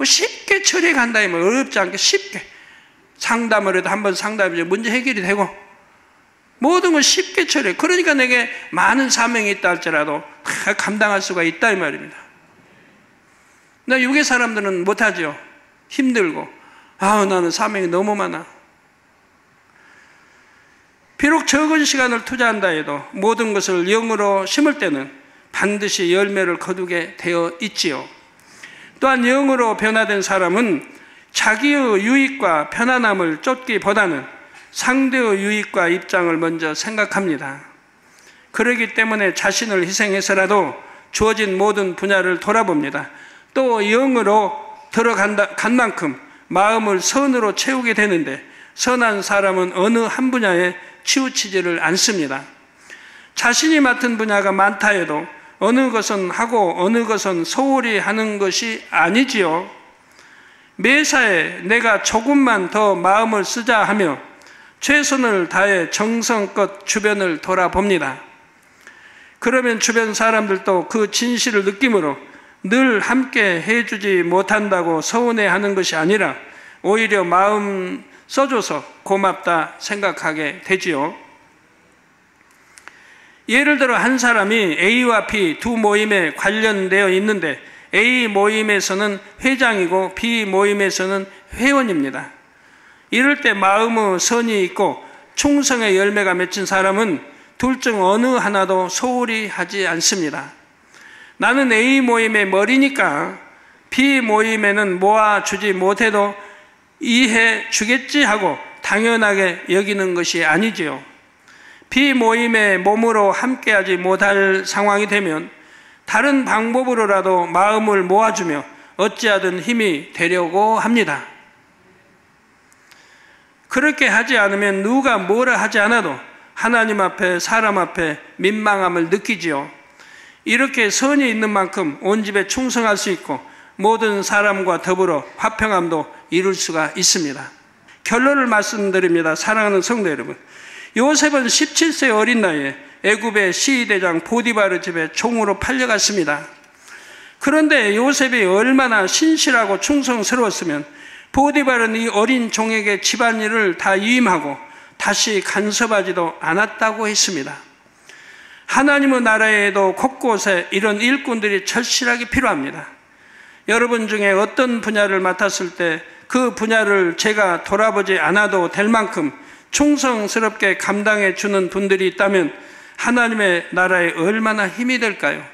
쉽게 처리해 간다 이 말이에요. 어렵지 않게 쉽게 상담을 해도 한 번 상담해 문제 해결이 되고 모든 걸 쉽게 처리해. 그러니까 내게 많은 사명이 있다 할지라도 다 감당할 수가 있다 이 말입니다. 나 육의 사람들은 못하죠. 힘들고 나는 사명이 너무 많아. 비록 적은 시간을 투자한다 해도 모든 것을 영으로 심을 때는 반드시 열매를 거두게 되어 있지요. 또한 영으로 변화된 사람은 자기의 유익과 편안함을 쫓기보다는 상대의 유익과 입장을 먼저 생각합니다. 그러기 때문에 자신을 희생해서라도 주어진 모든 분야를 돌아봅니다. 또 영으로 간 만큼 마음을 선으로 채우게 되는데 선한 사람은 어느 한 분야에 치우치지를 않습니다. 자신이 맡은 분야가 많다 해도 어느 것은 하고 어느 것은 소홀히 하는 것이 아니지요. 매사에 내가 조금만 더 마음을 쓰자 하며 최선을 다해 정성껏 주변을 돌아봅니다. 그러면 주변 사람들도 그 진실을 느낌으로 늘 함께 해주지 못한다고 서운해하는 것이 아니라 오히려 마음 써줘서 고맙다 생각하게 되지요. 예를 들어 한 사람이 A와 B 두 모임에 관련되어 있는데 A 모임에서는 회장이고 B 모임에서는 회원입니다. 이럴 때 마음의 선이 있고 충성의 열매가 맺힌 사람은 둘 중 어느 하나도 소홀히 하지 않습니다. 나는 A 모임의 머리니까 B 모임에는 모아주지 못해도 이해해 주겠지 하고 당연하게 여기는 것이 아니지요. B 모임에 몸으로 함께하지 못할 상황이 되면 다른 방법으로라도 마음을 모아주며 어찌하든 힘이 되려고 합니다. 그렇게 하지 않으면 누가 뭐라 하지 않아도 하나님 앞에 사람 앞에 민망함을 느끼지요. 이렇게 선이 있는 만큼 온 집에 충성할 수 있고 모든 사람과 더불어 화평함도 이룰 수가 있습니다. 결론을 말씀드립니다. 사랑하는 성도 여러분, 요셉은 17세 어린 나이에 애굽의 시대장 보디바르 집에 총으로 팔려갔습니다. 그런데 요셉이 얼마나 신실하고 충성스러웠으면 보디바르는 이 어린 종에게 집안일을 다 위임하고 다시 간섭하지도 않았다고 했습니다. 하나님의 나라에도 곳곳에 이런 일꾼들이 절실하게 필요합니다. 여러분 중에 어떤 분야를 맡았을 때 그 분야를 제가 돌아보지 않아도 될 만큼 충성스럽게 감당해 주는 분들이 있다면 하나님의 나라에 얼마나 힘이 될까요?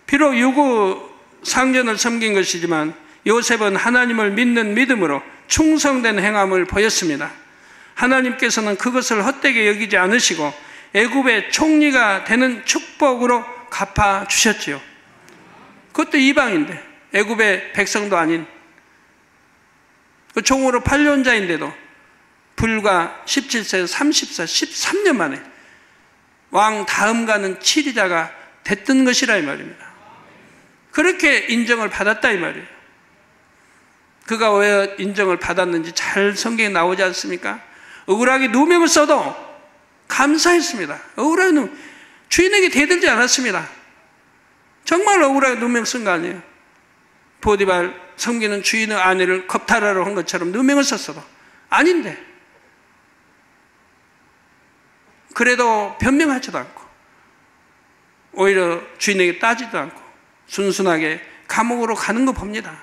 비록 유구 상전을 섬긴 것이지만 요셉은 하나님을 믿는 믿음으로 충성된 행함을 보였습니다. 하나님께서는 그것을 헛되게 여기지 않으시고 애굽의 총리가 되는 축복으로 갚아주셨지요. 그것도 이방인데 애굽의 백성도 아닌 그 종으로 팔려온 자인데도 불과 17세, 30세, 13년 만에 왕 다음가는 치리자가 됐던 것이라 이 말입니다. 그렇게 인정을 받았다 이 말이에요. 그가 왜 인정을 받았는지 잘 성경에 나오지 않습니까? 억울하게 누명을 써도 감사했습니다. 억울하게 주인에게 대들지 않았습니다. 정말 억울하게 누명 쓴 거 아니에요. 보디발 섬기는 주인의 아내를 겁탈하러 한 것처럼 누명을 썼어도 아닌데 그래도 변명하지도 않고 오히려 주인에게 따지도 않고 순순하게 감옥으로 가는 거 봅니다.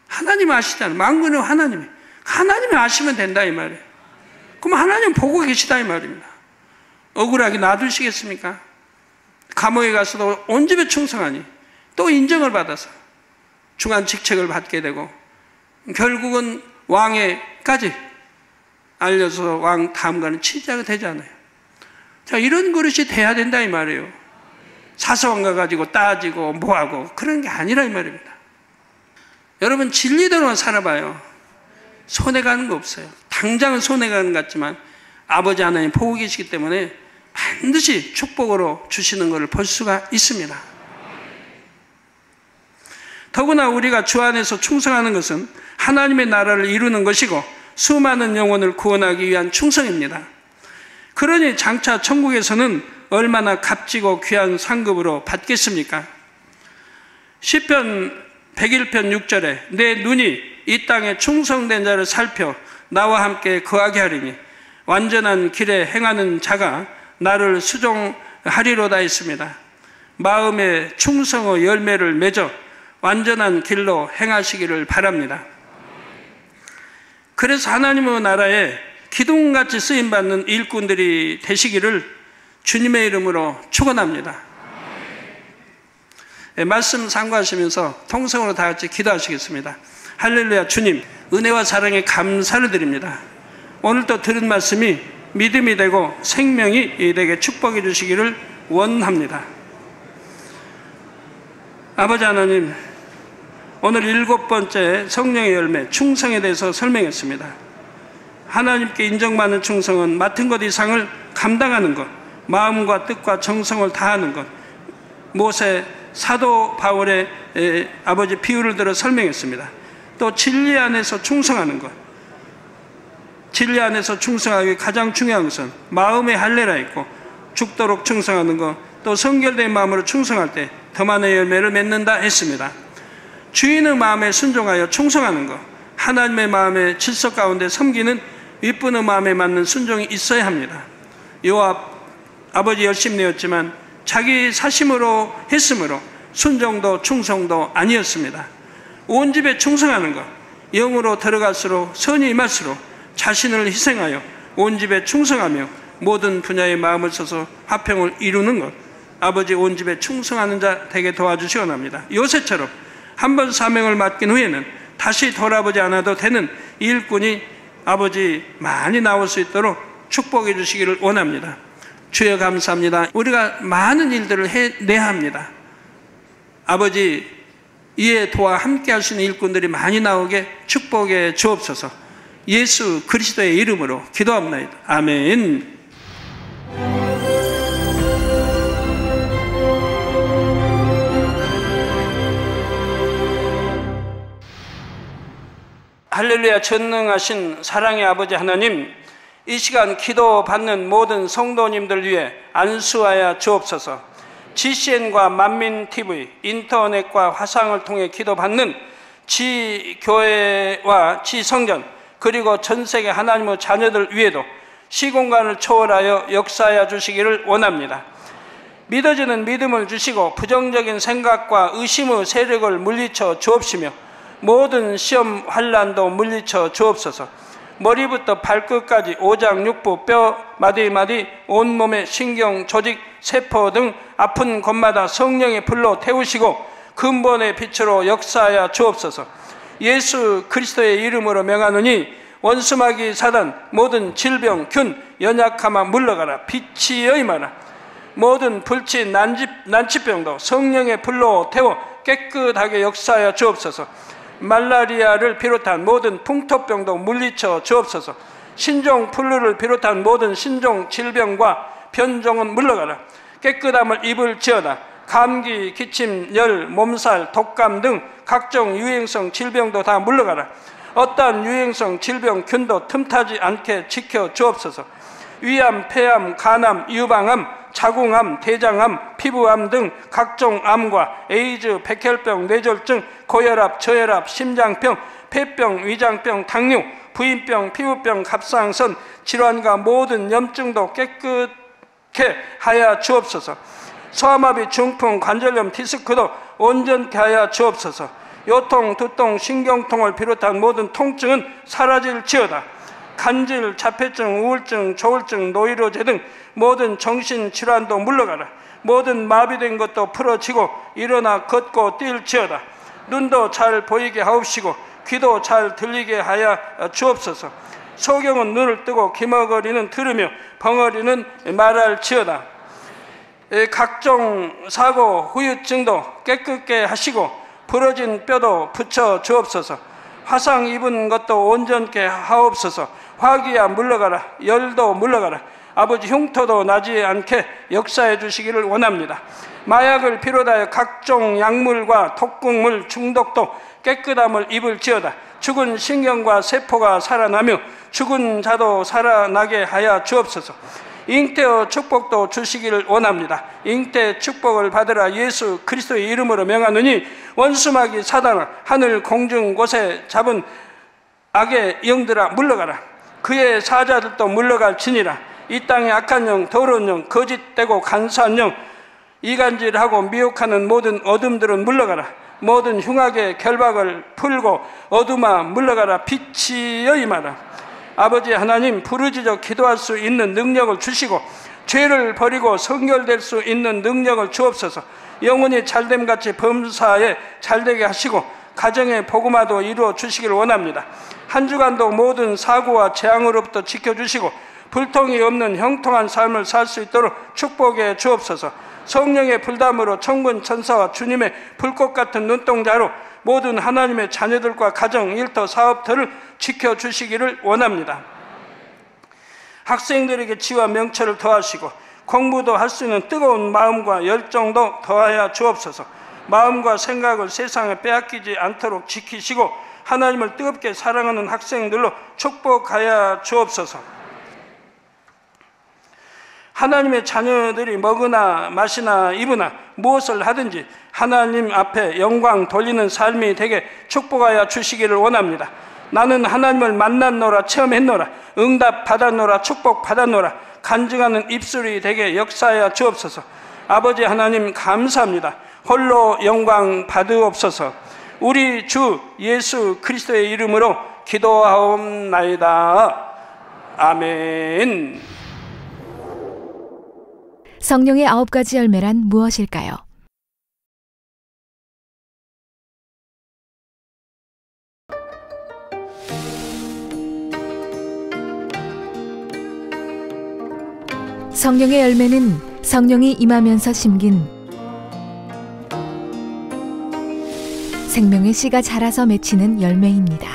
하나님 아시잖아요. 만군의 하나님이 아시면 된다 이 말이에요. 그럼 하나님 보고 계시다 이 말입니다. 억울하게 놔두시겠습니까? 감옥에 가서도 온 집에 충성하니 또 인정을 받아서 중한 직책을 받게 되고 결국은 왕에까지 알려서 왕 다음가는 치자가 되잖아요. 자, 이런 그릇이 돼야 된다 이 말이에요. 사소한 거 가지고 따지고 뭐하고 그런 게 아니라 이 말입니다. 여러분 진리대로만 살아봐요. 손해가는 거 없어요. 당장은 손해가는 것 같지만 아버지 하나님 보고 계시기 때문에 반드시 축복으로 주시는 것을 볼 수가 있습니다. 더구나 우리가 주 안에서 충성하는 것은 하나님의 나라를 이루는 것이고 수많은 영혼을 구원하기 위한 충성입니다. 그러니 장차 천국에서는 얼마나 값지고 귀한 상급으로 받겠습니까? 시편 101편 6절에 내 눈이 이 땅에 충성된 자를 살펴 나와 함께 거하게 하리니 완전한 길에 행하는 자가 나를 수종하리로다 했습니다. 마음의 충성의 열매를 맺어 완전한 길로 행하시기를 바랍니다. 그래서 하나님의 나라에 기둥같이 쓰임받는 일꾼들이 되시기를 주님의 이름으로 축원합니다. 말씀 상고하시면서 통성으로 다 같이 기도하시겠습니다. 할렐루야. 주님, 은혜와 사랑에 감사를 드립니다. 오늘 또 들은 말씀이 믿음이 되고 생명이 되게 축복해 주시기를 원합니다. 아버지 하나님, 오늘 7번째 성령의 열매 충성에 대해서 설명했습니다. 하나님께 인정받는 충성은 맡은 것 이상을 감당하는 것, 마음과 뜻과 정성을 다하는 것, 모세 사도 바울의 아버지 비유를 들어 설명했습니다. 또 진리 안에서 충성하는 것, 진리 안에서 충성하기 가장 중요한 것은 마음의 할례라 있고 죽도록 충성하는 것, 또 성결된 마음으로 충성할 때 더 많은 열매를 맺는다 했습니다. 주인의 마음에 순종하여 충성하는 것, 하나님의 마음의 질서 가운데 섬기는 윗분의 마음에 맞는 순종이 있어야 합니다. 요압 아버지 열심히 내었지만 자기 사심으로 했으므로 순종도 충성도 아니었습니다. 온 집에 충성하는 것, 영으로 들어갈수록 선이 임할수록 자신을 희생하여 온 집에 충성하며 모든 분야의 마음을 써서 화평을 이루는 것, 아버지 온 집에 충성하는 자 되게 도와주시기 원합니다. 요새처럼 한번 사명을 맡긴 후에는 다시 돌아보지 않아도 되는 일꾼이 아버지 많이 나올 수 있도록 축복해 주시기를 원합니다. 주여 감사합니다. 우리가 많은 일들을 해내야 합니다. 아버지, 이에 도와 함께 할 수 있는 일꾼들이 많이 나오게 축복해 주옵소서. 예수 그리스도의 이름으로 기도합니다. 아멘. 할렐루야. 전능하신 사랑의 아버지 하나님, 이 시간 기도 받는 모든 성도님들 위해 안수하여 주옵소서. GCN과 만민TV, 인터넷과 화상을 통해 기도받는 지교회와 지성전, 그리고 전세계 하나님의 자녀들 위에도 시공간을 초월하여 역사하여 주시기를 원합니다. 믿어지는 믿음을 주시고 부정적인 생각과 의심의 세력을 물리쳐 주옵시며 모든 시험 환난도 물리쳐 주옵소서. 머리부터 발끝까지 오장육부 뼈 마디마디 온몸의 신경 조직 세포 등 아픈 곳마다 성령의 불로 태우시고 근본의 빛으로 역사하여 주옵소서. 예수 그리스도의 이름으로 명하노니 원수마귀 사단 모든 질병 균 연약함아 물러가라. 빛이 임하라. 모든 불치 난치병도 성령의 불로 태워 깨끗하게 역사하여 주옵소서. 말라리아를 비롯한 모든 풍토병도 물리쳐 주옵소서. 신종 플루를 비롯한 모든 신종 질병과 변종은 물러가라. 깨끗함을 입을지어다. 감기, 기침, 열, 몸살, 독감 등 각종 유행성 질병도 다 물러가라. 어떠한 유행성 질병 균도 틈타지 않게 지켜 주옵소서. 위암, 폐암, 간암, 유방암, 자궁암, 대장암, 피부암 등 각종 암과 에이즈, 백혈병, 뇌졸중, 고혈압, 저혈압, 심장병, 폐병, 위장병, 당뇨, 부인병, 피부병, 갑상선 질환과 모든 염증도 깨끗게 하여 주옵소서. 소아마비, 중풍, 관절염, 디스크도 온전케 하여 주옵소서. 요통, 두통, 신경통을 비롯한 모든 통증은 사라질지어다. 간질, 자폐증, 우울증, 조울증, 노이로제 등 모든 정신질환도 물러가라. 모든 마비된 것도 풀어지고 일어나 걷고 뛸지어다. 눈도 잘 보이게 하옵시고 귀도 잘 들리게 하여 주옵소서. 소경은 눈을 뜨고 기머거리는 들으며 벙어리는 말할지어다. 각종 사고, 후유증도 깨끗게 하시고 부러진 뼈도 붙여 주옵소서. 화상 입은 것도 온전케 하옵소서. 화기야 물러가라. 열도 물러가라. 아버지 흉터도 나지 않게 역사해 주시기를 원합니다. 마약을 비롯하여 각종 약물과 독극물 중독도 깨끗함을 입을지어다. 죽은 신경과 세포가 살아나며 죽은 자도 살아나게 하여 주옵소서. 잉태의 축복도 주시기를 원합니다. 잉태 축복을 받으라. 예수 그리스도의 이름으로 명하노니 원수마귀 사단아 하늘 공중 곳에 잡은 악의 영들아 물러가라. 그의 사자들도 물러갈지니라. 이 땅의 악한 영, 더러운 영, 거짓되고 간사한 영, 이간질하고 미혹하는 모든 어둠들은 물러가라. 모든 흉악의 결박을 풀고 어둠아 물러가라. 빛이여 임하라. 아버지 하나님, 부르짖어 기도할 수 있는 능력을 주시고 죄를 버리고 성결될 수 있는 능력을 주옵소서. 영혼이 잘됨같이 범사에 잘되게 하시고 가정의 복음화도 이루어 주시길 원합니다. 한 주간도 모든 사고와 재앙으로부터 지켜주시고 불통이 없는 형통한 삶을 살 수 있도록 축복해 주옵소서. 성령의 불담으로 천군 천사와 주님의 불꽃 같은 눈동자로 모든 하나님의 자녀들과 가정, 일터, 사업들을 지켜주시기를 원합니다. 학생들에게 지와 명철을 더하시고 공부도 할 수 있는 뜨거운 마음과 열정도 더하여 주옵소서. 마음과 생각을 세상에 빼앗기지 않도록 지키시고 하나님을 뜨겁게 사랑하는 학생들로 축복하여 주옵소서. 하나님의 자녀들이 먹으나 마시나 입으나 무엇을 하든지 하나님 앞에 영광 돌리는 삶이 되게 축복하여 주시기를 원합니다. 나는 하나님을 만났노라, 체험했노라, 응답 받았노라, 축복 받았노라, 간증하는 입술이 되게 역사하여 주옵소서. 아버지 하나님 감사합니다. 홀로 영광 받으옵소서. 우리 주 예수 그리스도의 이름으로 기도하옵나이다. 아멘. 성령의 9가지 열매란 무엇일까요? 성령의 열매는 성령이 임하면서 심긴 생명의 씨가 자라서 맺히는 열매입니다.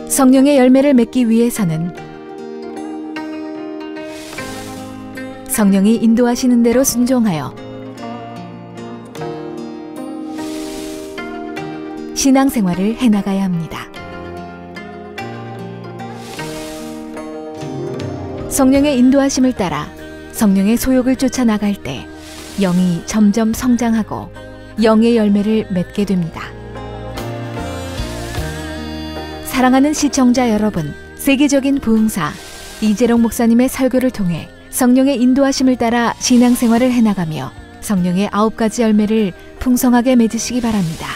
성령의 열매를 맺기 위해서는 성령이 인도하시는 대로 순종하여 신앙생활을 해나가야 합니다. 성령의 인도하심을 따라 성령의 소욕을 쫓아 나갈 때 영이 점점 성장하고 영의 열매를 맺게 됩니다. 사랑하는 시청자 여러분, 세계적인 부흥사 이재롱 목사님의 설교를 통해 성령의 인도하심을 따라 신앙생활을 해나가며 성령의 9가지 열매를 풍성하게 맺으시기 바랍니다.